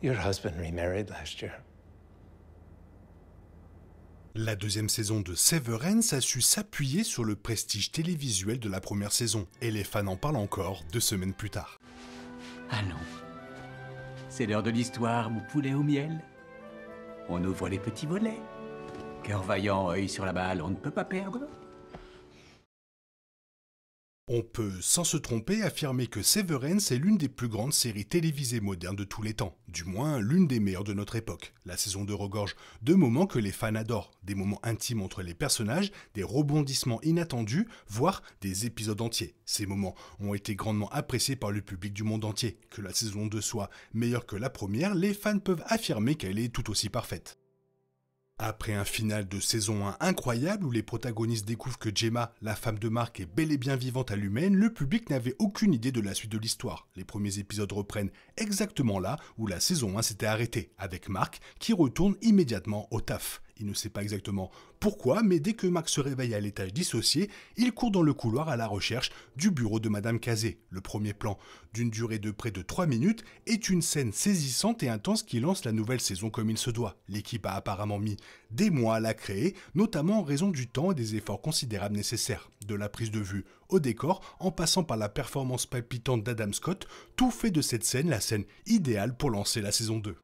Your husband remarried last year. La deuxième saison de Severance a su s'appuyer sur le prestige télévisuel de la première saison, et les fans en parlent encore 2 semaines plus tard. Allons. C'est l'heure de l'histoire, mon poulet au miel. On ouvre les petits volets. Cœur vaillant, œil sur la balle, on ne peut pas perdre. On peut, sans se tromper, affirmer que Severance est l'une des plus grandes séries télévisées modernes de tous les temps, du moins l'une des meilleures de notre époque. La saison 2 regorge de moments que les fans adorent, des moments intimes entre les personnages, des rebondissements inattendus, voire des épisodes entiers. Ces moments ont été grandement appréciés par le public du monde entier. Que la saison 2 soit meilleure que la première, les fans peuvent affirmer qu'elle est tout aussi parfaite. Après un final de saison 1 incroyable où les protagonistes découvrent que Gemma, la femme de Mark, est bel et bien vivante à l'humaine, le public n'avait aucune idée de la suite de l'histoire. Les premiers épisodes reprennent exactement là où la saison 1 s'était arrêtée, avec Mark qui retourne immédiatement au taf. Il ne sait pas exactement pourquoi, mais dès que Mark se réveille à l'étage dissocié, il court dans le couloir à la recherche du bureau de Madame Kazé. Le premier plan, d'une durée de près de 3 minutes, est une scène saisissante et intense qui lance la nouvelle saison comme il se doit. L'équipe a apparemment mis des mois à la créer, notamment en raison du temps et des efforts considérables nécessaires. De la prise de vue au décor, en passant par la performance palpitante d'Adam Scott, tout fait de cette scène la scène idéale pour lancer la saison 2.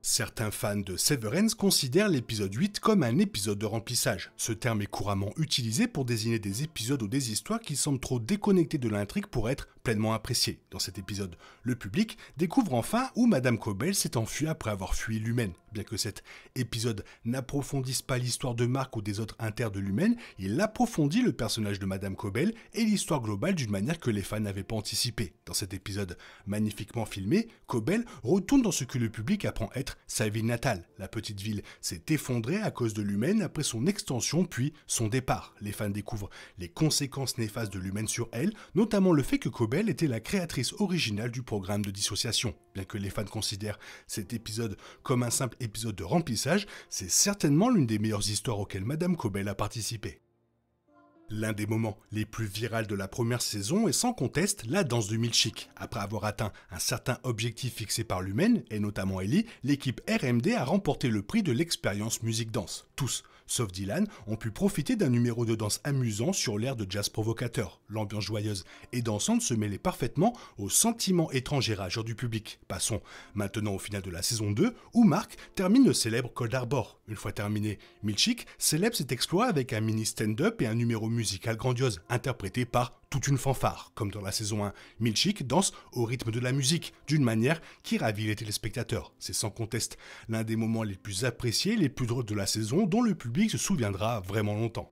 Certains fans de Severance considèrent l'épisode 8 comme un épisode de remplissage. Ce terme est couramment utilisé pour désigner des épisodes ou des histoires qui semblent trop déconnectés de l'intrigue pour être pleinement appréciés. Dans cet épisode, le public découvre enfin où Madame Cobell s'est enfuie après avoir fui l'humaine. Bien que cet épisode n'approfondisse pas l'histoire de Mark ou des autres inters de l'humaine, il approfondit le personnage de Madame Cobell et l'histoire globale d'une manière que les fans n'avaient pas anticipée. Dans cet épisode magnifiquement filmé, Cobell retourne dans ce que le public apprend être sa ville natale. La petite ville s'est effondrée à cause de l'humaine après son extension puis son départ. Les fans découvrent les conséquences néfastes de l'humaine sur elle, notamment le fait que Cobell était la créatrice originale du programme de dissociation. Bien que les fans considèrent cet épisode comme un simple épisode de remplissage, c'est certainement l'une des meilleures histoires auxquelles Madame Cobell a participé. L'un des moments les plus virals de la première saison est sans conteste la danse du milkshake. Après avoir atteint un certain objectif fixé par l'humaine, et notamment Ellie, l'équipe RMD a remporté le prix de l'expérience musique-danse. Tous, sauf Dylan, ont pu profiter d'un numéro de danse amusant sur l'air de jazz provocateur. L'ambiance joyeuse et dansante se mêlait parfaitement aux sentiments étranges et rageurs du public. Passons maintenant au final de la saison 2, où Mark termine le célèbre Cold Harbor. Une fois terminé, Milkshake célèbre cet exploit avec un mini stand-up et un numéro musical grandiose, interprété par toute une fanfare. Comme dans la saison 1, Milkshake danse au rythme de la musique, d'une manière qui ravit les téléspectateurs. C'est sans conteste l'un des moments les plus appréciés et les plus drôles de la saison, dont le public se souviendra vraiment longtemps.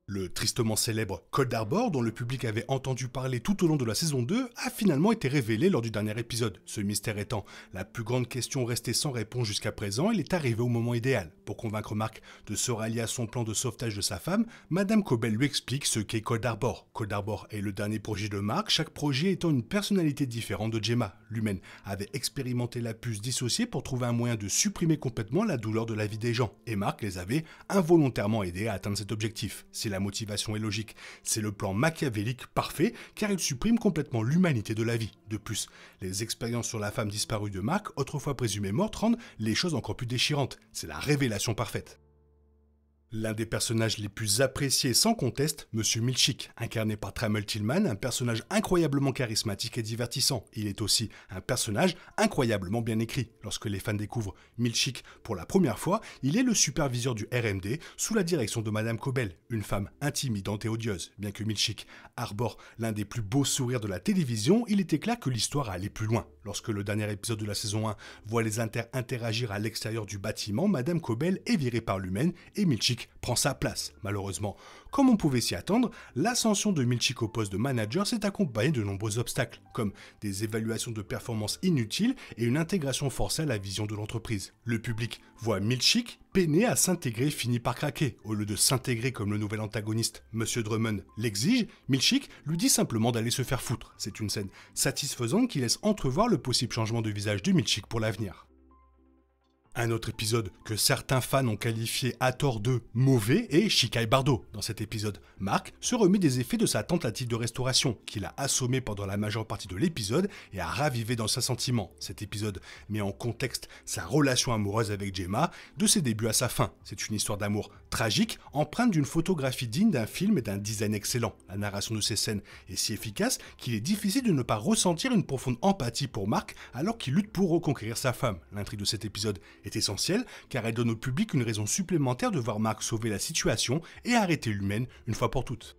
Le tristement célèbre Cold Harbor, dont le public avait entendu parler tout au long de la saison 2, a finalement été révélé lors du dernier épisode. Ce mystère étant la plus grande question restée sans réponse jusqu'à présent, il est arrivé au moment idéal. Pour convaincre Mark de se rallier à son plan de sauvetage de sa femme, Madame Cobell lui explique ce qu'est Cold Harbor. Cold Harbor est le dernier projet de Mark, chaque projet étant une personnalité différente de Gemma. L'humaine avait expérimenté la puce dissociée pour trouver un moyen de supprimer complètement la douleur de la vie des gens, et Mark les avait involontairement aidés à atteindre cet objectif. Si la motivation est logique, c'est le plan machiavélique parfait car il supprime complètement l'humanité de la vie. De plus, les expériences sur la femme disparue de Mark, autrefois présumée morte, rendent les choses encore plus déchirantes. C'est la révélation parfaite. L'un des personnages les plus appréciés sans conteste, Monsieur Milkshake, incarné par Trammell Tillman, un personnage incroyablement charismatique et divertissant. Il est aussi un personnage incroyablement bien écrit. Lorsque les fans découvrent Milkshake pour la première fois, il est le superviseur du RMD sous la direction de Madame Cobell, une femme intimidante et odieuse. Bien que Milkshake arbore l'un des plus beaux sourires de la télévision, il était clair que l'histoire allait plus loin. Lorsque le dernier épisode de la saison 1 voit les interagir à l'extérieur du bâtiment, Madame Cobell est virée par l'humaine et Milkshake prend sa place. Malheureusement, comme on pouvait s'y attendre, l'ascension de Milkshake au poste de manager s'est accompagnée de nombreux obstacles, comme des évaluations de performance inutiles et une intégration forcée à la vision de l'entreprise. Le public voit Milkshake peiné à s'intégrer finit par craquer. Au lieu de s'intégrer comme le nouvel antagoniste, Monsieur Drummond l'exige, Milkshake lui dit simplement d'aller se faire foutre. C'est une scène satisfaisante qui laisse entrevoir le possible changement de visage de Milkshake pour l'avenir. Un autre épisode que certains fans ont qualifié à tort de mauvais est Shikai Bardo. Dans cet épisode, Mark se remet des effets de sa tentative de restauration, qu'il a assommé pendant la majeure partie de l'épisode et a ravivé dans ses sentiments. Cet épisode met en contexte sa relation amoureuse avec Gemma, de ses débuts à sa fin. C'est une histoire d'amour tragique, empreinte d'une photographie digne d'un film et d'un design excellent. La narration de ces scènes est si efficace qu'il est difficile de ne pas ressentir une profonde empathie pour Mark alors qu'il lutte pour reconquérir sa femme. L'intrigue de cet épisode est essentielle car elle donne au public une raison supplémentaire de voir Mark sauver la situation et arrêter l'humaine une fois pour toutes.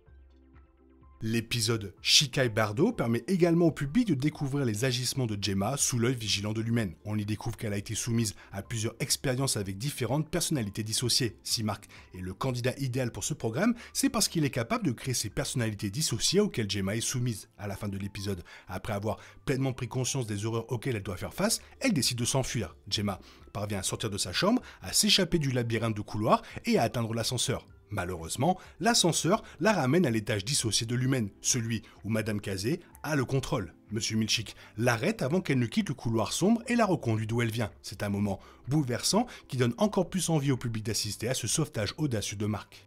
L'épisode Shikai Bardo permet également au public de découvrir les agissements de Gemma sous l'œil vigilant de l'humaine. On y découvre qu'elle a été soumise à plusieurs expériences avec différentes personnalités dissociées. Si Mark est le candidat idéal pour ce programme, c'est parce qu'il est capable de créer ces personnalités dissociées auxquelles Gemma est soumise. À la fin de l'épisode, après avoir pleinement pris conscience des horreurs auxquelles elle doit faire face, elle décide de s'enfuir. Gemma parvient à sortir de sa chambre, à s'échapper du labyrinthe de couloirs et à atteindre l'ascenseur. Malheureusement, l'ascenseur la ramène à l'étage dissocié de l'humaine, celui où Madame Kazé a le contrôle. Monsieur Milchick l'arrête avant qu'elle ne quitte le couloir sombre et la reconduit d'où elle vient. C'est un moment bouleversant qui donne encore plus envie au public d'assister à ce sauvetage audacieux de Mark.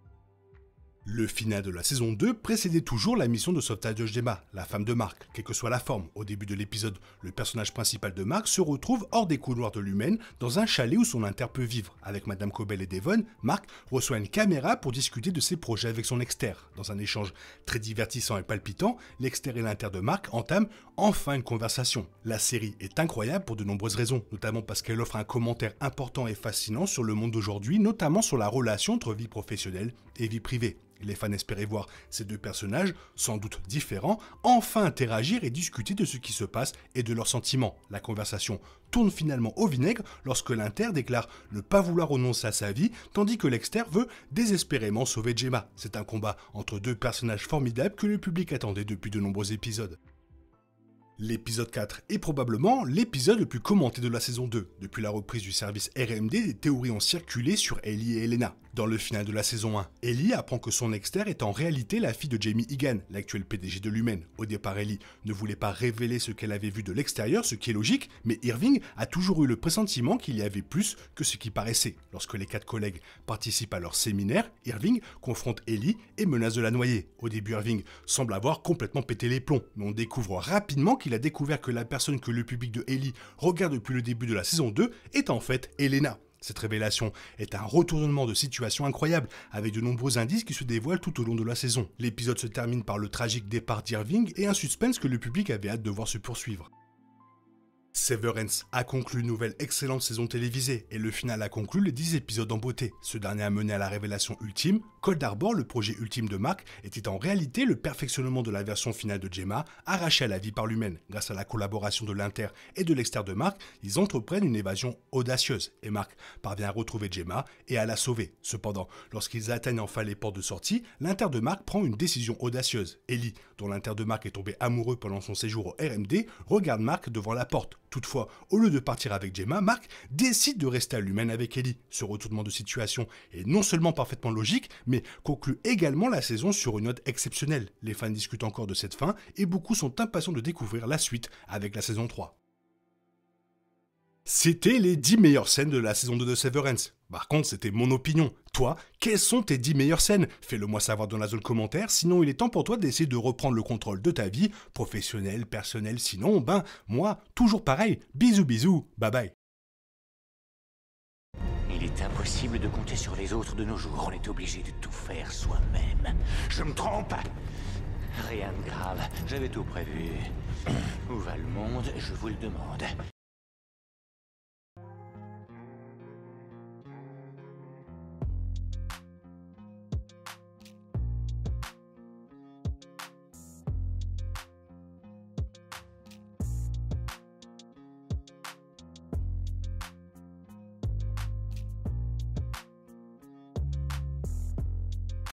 Le final de la saison 2 précédait toujours la mission de sauvetage de Gemma, la femme de Mark. Quelle que soit la forme, au début de l'épisode, le personnage principal de Mark se retrouve hors des couloirs de l'humaine, dans un chalet où son inter peut vivre. Avec Madame Cobell et Devon, Mark reçoit une caméra pour discuter de ses projets avec son exter. Dans un échange très divertissant et palpitant, l'exter et l'inter de Mark entament enfin une conversation. La série est incroyable pour de nombreuses raisons, notamment parce qu'elle offre un commentaire important et fascinant sur le monde d'aujourd'hui, notamment sur la relation entre vie professionnelle et vie privée. Les fans espéraient voir ces deux personnages, sans doute différents, enfin interagir et discuter de ce qui se passe et de leurs sentiments. La conversation tourne finalement au vinaigre lorsque l'inter déclare ne pas vouloir renoncer à sa vie, tandis que l'exter veut désespérément sauver Gemma. C'est un combat entre deux personnages formidables que le public attendait depuis de nombreux épisodes. L'épisode 4 est probablement l'épisode le plus commenté de la saison 2. Depuis la reprise du service RMD, des théories ont circulé sur Ellie et Elena. Dans le final de la saison 1, Ellie apprend que son exter est en réalité la fille de Jamie Egan, l'actuel PDG de l'Humaine. Au départ, Ellie ne voulait pas révéler ce qu'elle avait vu de l'extérieur, ce qui est logique, mais Irving a toujours eu le pressentiment qu'il y avait plus que ce qui paraissait. Lorsque les 4 collègues participent à leur séminaire, Irving confronte Ellie et menace de la noyer. Au début, Irving semble avoir complètement pété les plombs, mais on découvre rapidement qu'il a découvert que la personne que le public de Ellie regarde depuis le début de la saison 2 est en fait Elena. Cette révélation est un retournement de situation incroyable, avec de nombreux indices qui se dévoilent tout au long de la saison. L'épisode se termine par le tragique départ d'Irving et un suspense que le public avait hâte de voir se poursuivre. Severance a conclu une nouvelle excellente saison télévisée et le final a conclu les 10 épisodes en beauté. Ce dernier a mené à la révélation ultime. Cold Harbor, le projet ultime de Mark, était en réalité le perfectionnement de la version finale de Gemma, arrachée à la vie par l'humaine. Grâce à la collaboration de l'inter et de l'exter de Mark, ils entreprennent une évasion audacieuse et Mark parvient à retrouver Gemma et à la sauver. Cependant, lorsqu'ils atteignent enfin les portes de sortie, l'inter de Mark prend une décision audacieuse. Ellie, dont l'inter de Mark est tombé amoureux pendant son séjour au RMD, regarde Mark devant la porte. Toutefois, au lieu de partir avec Gemma, Mark décide de rester à l'humaine avec Ellie. Ce retournement de situation est non seulement parfaitement logique, mais conclut également la saison sur une note exceptionnelle. Les fans discutent encore de cette fin et beaucoup sont impatients de découvrir la suite avec la saison 3. C'était les 10 meilleures scènes de la saison 2 de Severance. Par contre, c'était mon opinion. Toi, quelles sont tes 10 meilleures scènes? Fais-le moi savoir dans la zone commentaire, sinon il est temps pour toi d'essayer de reprendre le contrôle de ta vie, professionnelle, personnelle, sinon, moi, toujours pareil. Bisous bisous, bye bye. Il est impossible de compter sur les autres de nos jours, on est obligé de tout faire soi-même. Je me trompe? Rien de grave, j'avais tout prévu. Où va le monde, je vous le demande.